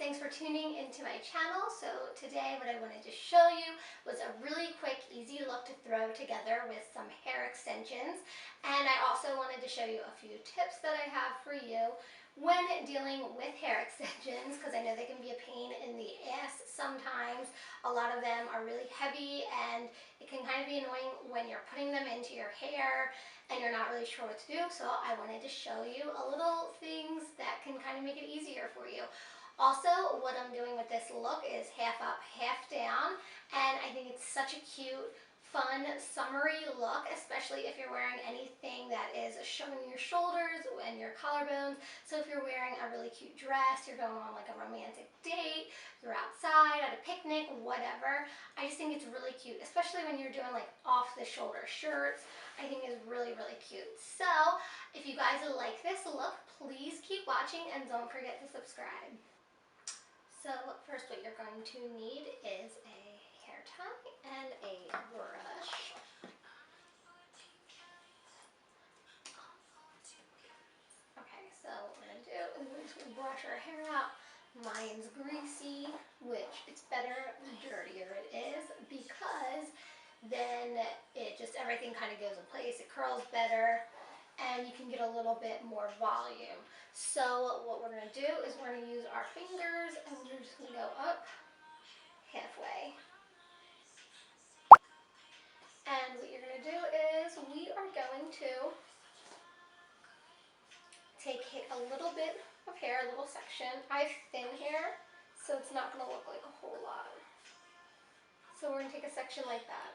thanks for tuning into my channel. So today what I wanted to show you was a really quick, easy look to throw together with some hair extensions. And I also wanted to show you a few tips that I have for you when dealing with hair extensions, because I know they can be a pain in the ass sometimes. A lot of them are really heavy and it can kind of be annoying when you're putting them into your hair and you're not really sure what to do. So I wanted to show you a little things that can kind of make it easier for you. Also, what I'm doing with this look is half up, half down, and I think it's such a cute, fun, summery look, especially if you're wearing anything that is showing your shoulders and your collarbones. So if you're wearing a really cute dress, you're going on like a romantic date, you're outside at a picnic, whatever, I just think it's really cute, especially when you're doing like off-the-shoulder shirts. I think it's really, really cute. So if you guys like this look, please keep watching and don't forget to subscribe. So first what you're going to need is a hair tie and a brush. Okay, so what we're going to do is we're just going to brush our hair out. Mine's greasy, which it's better the dirtier it is, because then everything kind of goes in place. It curls better and you can get a little bit more volume. So what we're going to do is we're going to use our fingers and we're just going to go up halfway. And what you're going to do is we are going to take a little bit of hair, a little section. I have thin hair, so it's not going to look like a whole lot. So we're going to take a section like that,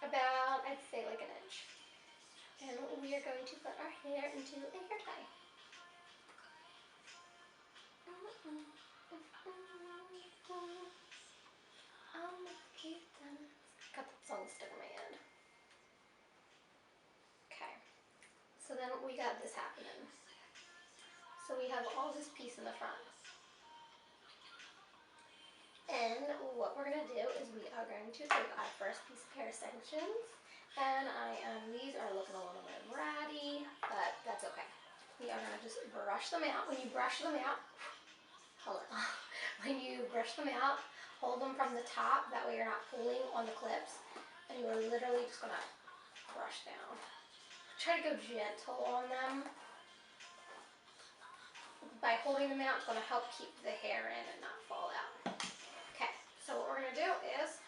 about, I'd say, like an inch. And we are going to put our hair into a hair tie. Got that song stuck in my head. Okay, so then we got this happening. So we have all this piece in the front. And what we're going to do is we are going to take our first piece of hair extensions. And these are looking a little bit ratty, but that's okay. We are going to just brush them out. When you brush them out, hold on. When you brush them out, hold them from the top. That way you're not pulling on the clips. And you are literally just going to brush down. Try to go gentle on them. By holding them out, it's going to help keep the hair in and not fall out. Okay, so what we're going to do is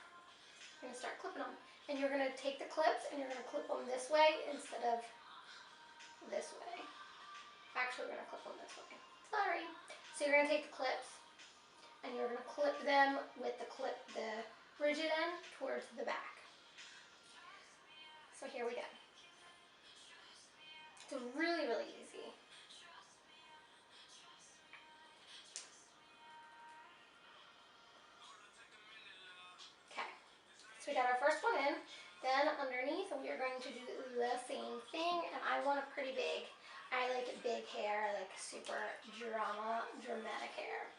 we're going to start clipping them. And you're going to take the clips and you're going to clip them this way instead of this way. Actually, we're going to clip them this way. Sorry. So you're going to take the clips and you're going to clip them with the rigid end towards the back. So here we go. It's really, really easy. Okay, so we got our first one in. Then underneath we are going to do the same thing, and I want a pretty big, I like big hair, I like super dramatic hair.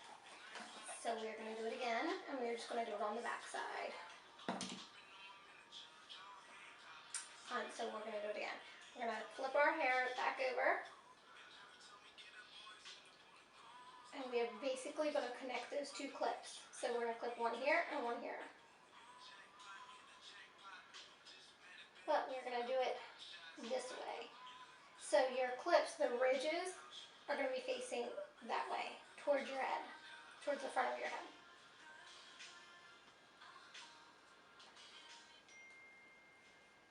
So we're going to do it again, and we're just going to do it on the back side. So we're going to do it again. We're going to flip our hair back over. And we are basically going to connect those two clips. So we're going to clip one here and one here. But we're going to do it this way. So your clips, the ridges, are going to be facing that way, towards your head, towards the front of your head.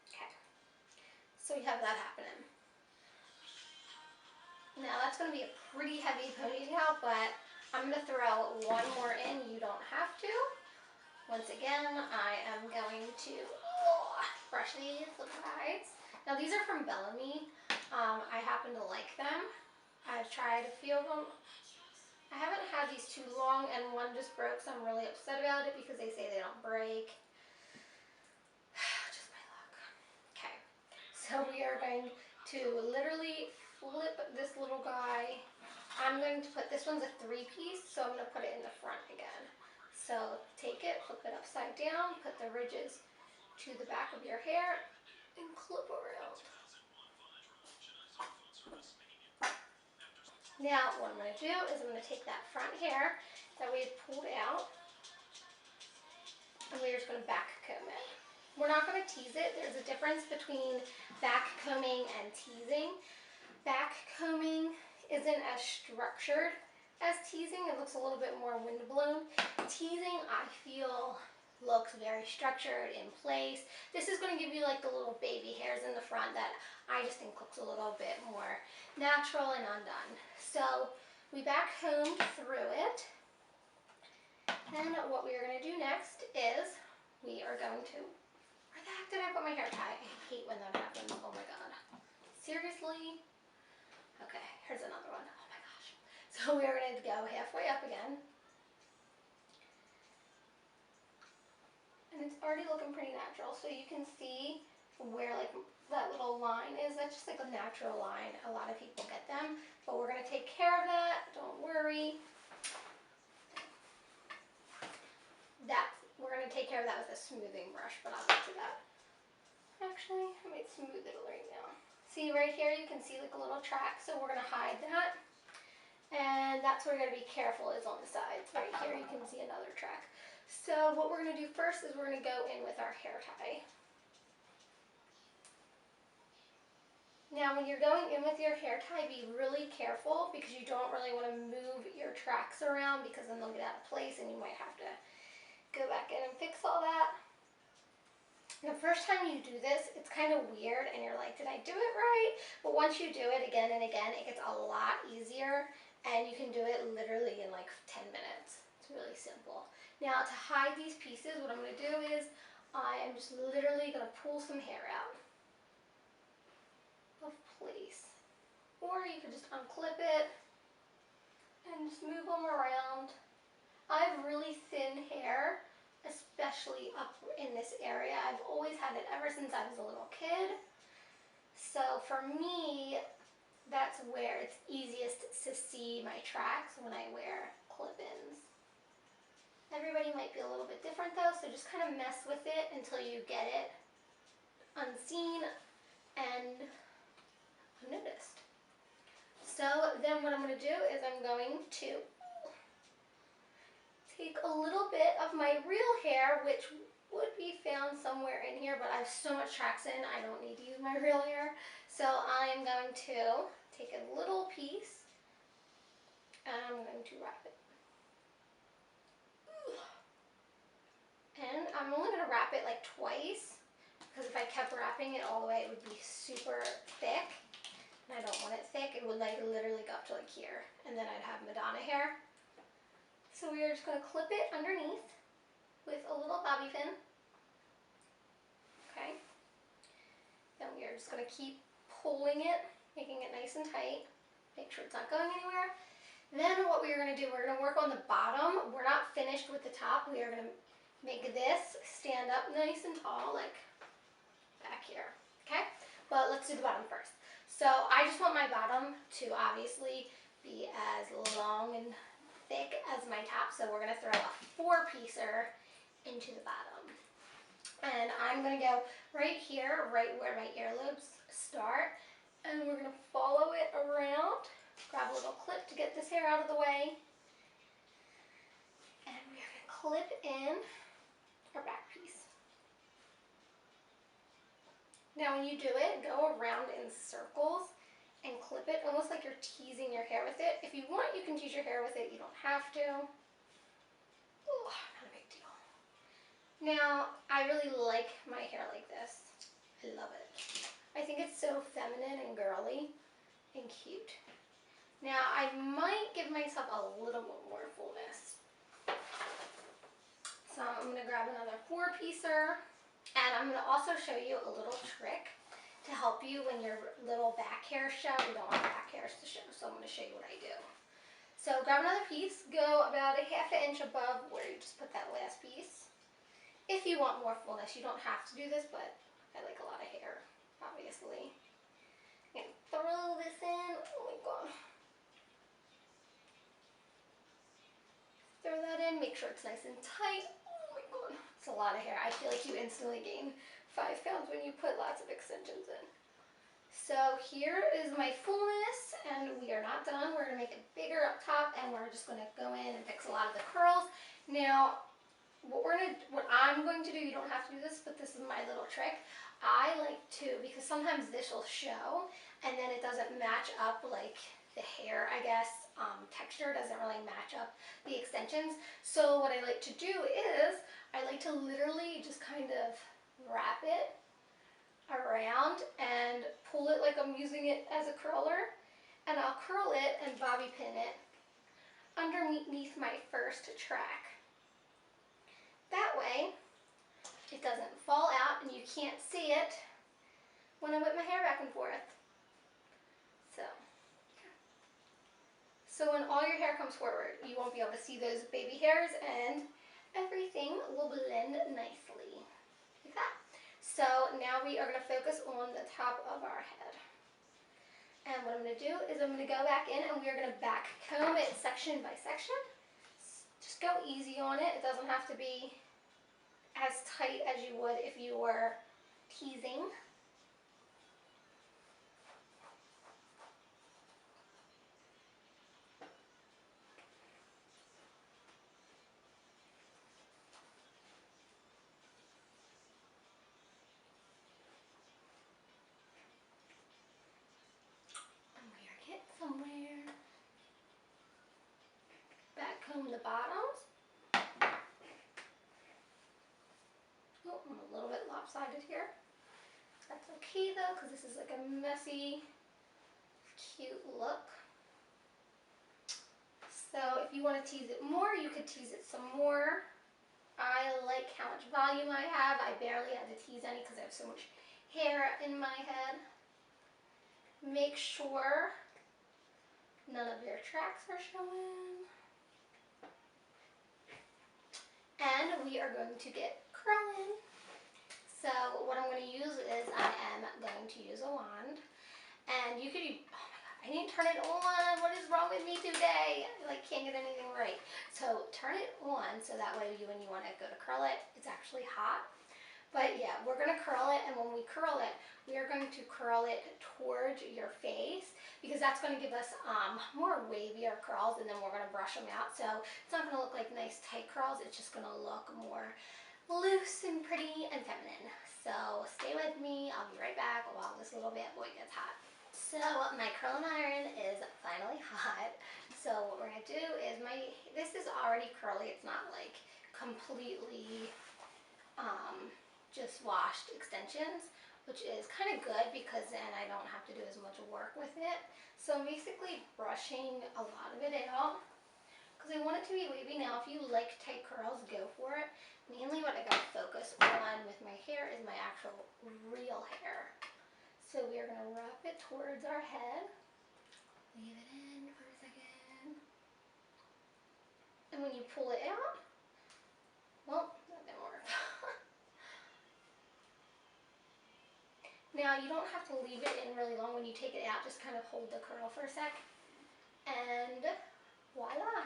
Okay, so we have that happening. Now that's going to be a pretty heavy ponytail, but I'm going to throw one more in. You don't have to. Once again, I am going to brush these little sides. Now these are from Bellami. I happen to like them. I've tried a few of them. I haven't had these too long, and one just broke, so I'm really upset about it because they say they don't break. Just my luck. Okay, so we are going to literally flip this little guy. I'm going to put, this one's a 3-piece, so I'm going to put it in the front again. So take it, flip it upside down, put the ridges to the back of your hair, and clip around. Now what I'm going to do is I'm going to take that front hair that we had pulled out, and we're just going to back comb it. We're not going to tease it. There's a difference between back combing and teasing. Back combing isn't as structured as teasing. It looks a little bit more windblown. Teasing, I feel, looks very structured, in place. This is going to give you like the little baby hairs in the front that I just think looks a little bit more natural and undone. So we back combed through it. And what we are going to do next is we are going to, where the heck did I put my hair tie? I hate when that happens. Oh my god. Seriously? Okay, here's another one. Oh my gosh. So we are going to go halfway up again. And it's already looking pretty natural. So you can see where like that little line is. That's just like a natural line. A lot of people get them. But we're going to take care of that. Don't worry. We're going to take care of that with a smoothing brush, but I'll get to that. Actually, I might smooth it right now. See right here, you can see like a little track, so we're going to hide that. And that's where you're going to be careful is on the sides. Right here, you can see another track. So what we're going to do first is we're going to go in with our hair tie. Now when you're going in with your hair tie, be really careful because you don't really want to move your tracks around because then they'll get out of place and you might have to go back in and fix all that. The first time you do this, it's kind of weird and you're like, did I do it right? But once you do it again and again, it gets a lot easier and you can do it literally in like 10 minutes. It's really simple. Now to hide these pieces, what I'm going to do is I am just literally going to pull some hair out of place. Or you can just unclip it and just move them around. I have really thin hair, especially up in this area. I've always had it ever since I was a little kid. So for me, that's where it's easiest to see my tracks when I wear clip-ins. Everybody might be a little bit different though, so just kind of mess with it until you get it unseen and unnoticed. So then what I'm going to do is I'm going to take a little bit of my real hair, which would be found somewhere in here, but I have so much tracks in, I don't need to use my real hair. So I'm going to take a little piece and I'm going to wrap it. And I'm only going to wrap it like twice, because if I kept wrapping it all the way, it would be super thick. And I don't want it thick. It would like literally go up to like here. And then I'd have Madonna hair. So we are just going to clip it underneath with a little bobby pin. Okay. Then we are just going to keep pulling it, making it nice and tight. Make sure it's not going anywhere. Then what we are going to do, we're going to work on the bottom. We're not finished with the top. We are going to make this stand up nice and tall, like back here. Okay? But let's do the bottom first. So I just want my bottom to obviously be as long and thick as my top, so we're going to throw a 4-piecer into the bottom. And I'm going to go right here, right where my earlobes start, and we're going to follow it around, grab a little clip to get this hair out of the way, and we're going to clip in our back piece. Now when you do it, go around in circles and clip it almost like you're teasing your hair with it. If you want, you can tease your hair with it. You don't have to. Ooh, not a big deal. Now, I really like my hair like this. I love it. I think it's so feminine and girly and cute. Now, I might give myself a little more fullness. So I'm going to grab another 4-piecer, and I'm going to also show you a little trick to help you when your little back hairs show. You don't want back hairs to show, so I'm going to show you what I do. So grab another piece, go about a 1/2 inch above where you just put that last piece. If you want more fullness, you don't have to do this, but I like a lot of hair, obviously. And throw this in. Oh my god. Throw that in, make sure it's nice and tight. Oh my god, it's a lot of hair. I feel like you instantly gain 5 pounds when you put lots of extensions in. So here is my fullness, and we are not done. We're going to make it bigger up top, and we're just going to go in and fix a lot of the curls. Now, what I'm going to do, you don't have to do this, but this is my little trick. I like to, because sometimes this will show, and then it doesn't match up, like the hair, I guess, texture doesn't really match up the extensions. So what I like to do is, I like to literally just kind of wrap it around and pull it like I'm using it as a curler, and I'll curl it and bobby pin it underneath my first track. That way it doesn't fall out and you can't see it when I whip my hair back and forth. So when all your hair comes forward, you won't be able to see those baby hairs, and everything will blend nicely like that. So now we are going to focus on the top of our head. And what I'm going to do is I'm going to go back in and we are going to back comb it section by section. Just go easy on it. It doesn't have to be as tight as you would if you were teasing. And we are getting somewhere. Back comb the bottoms. Oh, I'm a little bit lopsided here. That's okay though, because this is like a messy, cute look. So if you want to tease it more, you could tease it some more. I like how much volume I have. I barely had to tease any because I have so much hair in my head. Make sure none of your tracks are showing. And we are going to get curling. So what I'm going to use is I am going to use a wand. And you could, oh my God, I need to turn it on. What is wrong with me today? I like can't get anything right. So turn it on so that way when you want to go to curl it, it's actually hot. But yeah, we're going to curl it, and when we curl it, we are going to curl it towards your face because that's going to give us more wavier curls, and then we're going to brush them out. So it's not going to look like nice tight curls. It's just going to look more loose and pretty and feminine. So stay with me. I'll be right back while this little bad boy gets hot. So my curling iron is finally hot. So what we're going to do is this is already curly. It's not like completely just washed extensions, which is kind of good because then I don't have to do as much work with it. So I'm basically brushing a lot of it out because I want it to be wavy. Now if you like tight curls, go for it. Mainly what I got to focus on with my hair is my actual real hair. So we are going to wrap it towards our head. Leave it in for a second. And when you pull it out, well, that didn't work. Now you don't have to leave it in really long. When you take it out, just kind of hold the curl for a sec. And voila.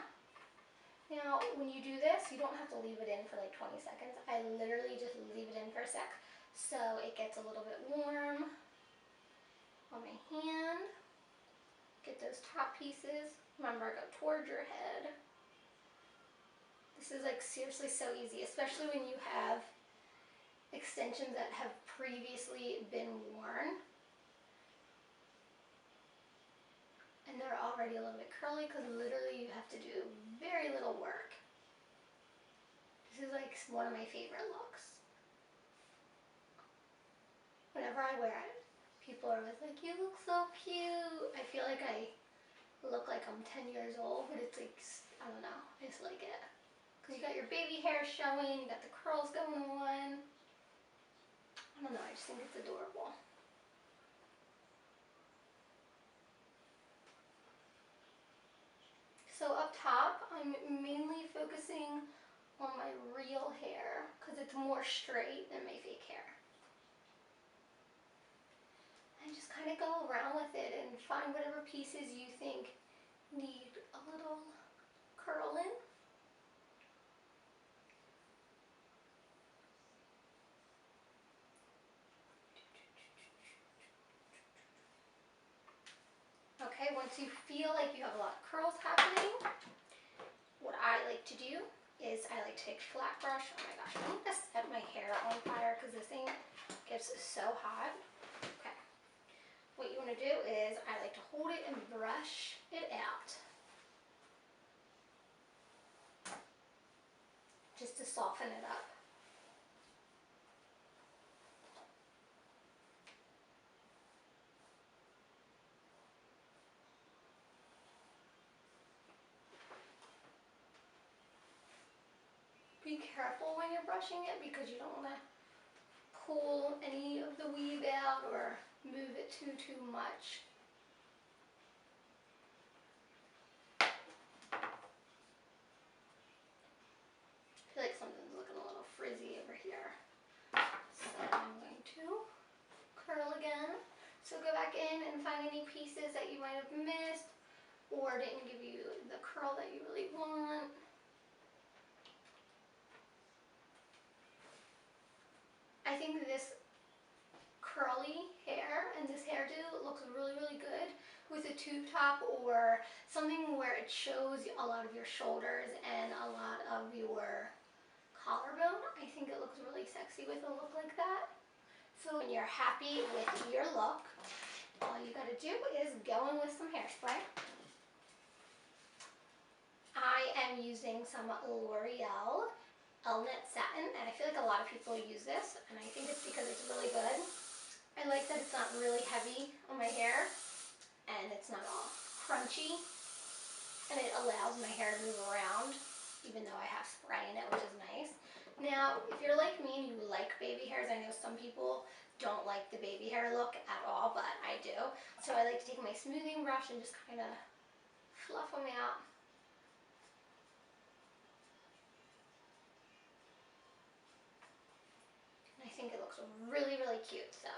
Now when you do this, you don't have to leave it in for like 20 seconds. I literally just leave it in for a sec so it gets a little bit warm on my hand. Get those top pieces. Remember, go towards your head. This is like seriously so easy, especially when you have extensions that have previously been worn. And they're already a little bit curly because literally you have to do very little work. This is like one of my favorite looks. Whenever I wear it, people are always like, you look so cute. I feel like I look like I'm 10 years old, but it's like, I don't know, I just like it. Because you got your baby hair showing, you got the curls going on. I don't know, I just think it's adorable. So up top, I'm mainly focusing on my real hair because it's more straight than my fake hair. And just kind of go around with it and find whatever pieces you think need a little curl in. Okay, once you feel like you have a lot of curls happening, what I like to do is I like to take a flat brush. Oh my gosh, I'm gonna set my hair on fire because this thing gets so hot. Okay, what you want to do is I like to hold it and brush it out, just to soften it up. Be careful when you're brushing it because you don't want to pull any of the weave out or move it too much. I feel like something's looking a little frizzy over here. So I'm going to curl again. So go back in and find any pieces that you might have missed or didn't give you the curl that you really want. I think this curly hair and this hairdo looks really good with a tube top or something where it shows a lot of your shoulders and a lot of your collarbone. I think it looks really sexy with a look like that. So when you're happy with your look, all you gotta do is go in with some hairspray. I am using some L'Oreal L-Knit Satin, and I feel like a lot of people use this, and I think it's because it's really good. I like that it's not really heavy on my hair, and it's not all crunchy, and it allows my hair to move around, even though I have spray in it, which is nice. Now, if you're like me and you like baby hairs, I know some people don't like the baby hair look at all, but I do. So I like to take my smoothing brush and just kind of fluff them out. I think it looks really cute. So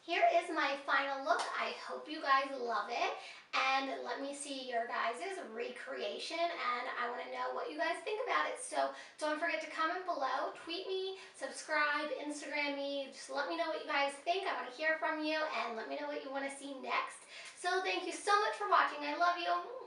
here is my final look. I hope you guys love it, and let me see your guys' recreation, and I want to know what you guys think about it. So don't forget to comment below, tweet me, subscribe, Instagram me. Just let me know what you guys think. I want to hear from you, and let me know what you want to see next. So thank you so much for watching. I love you.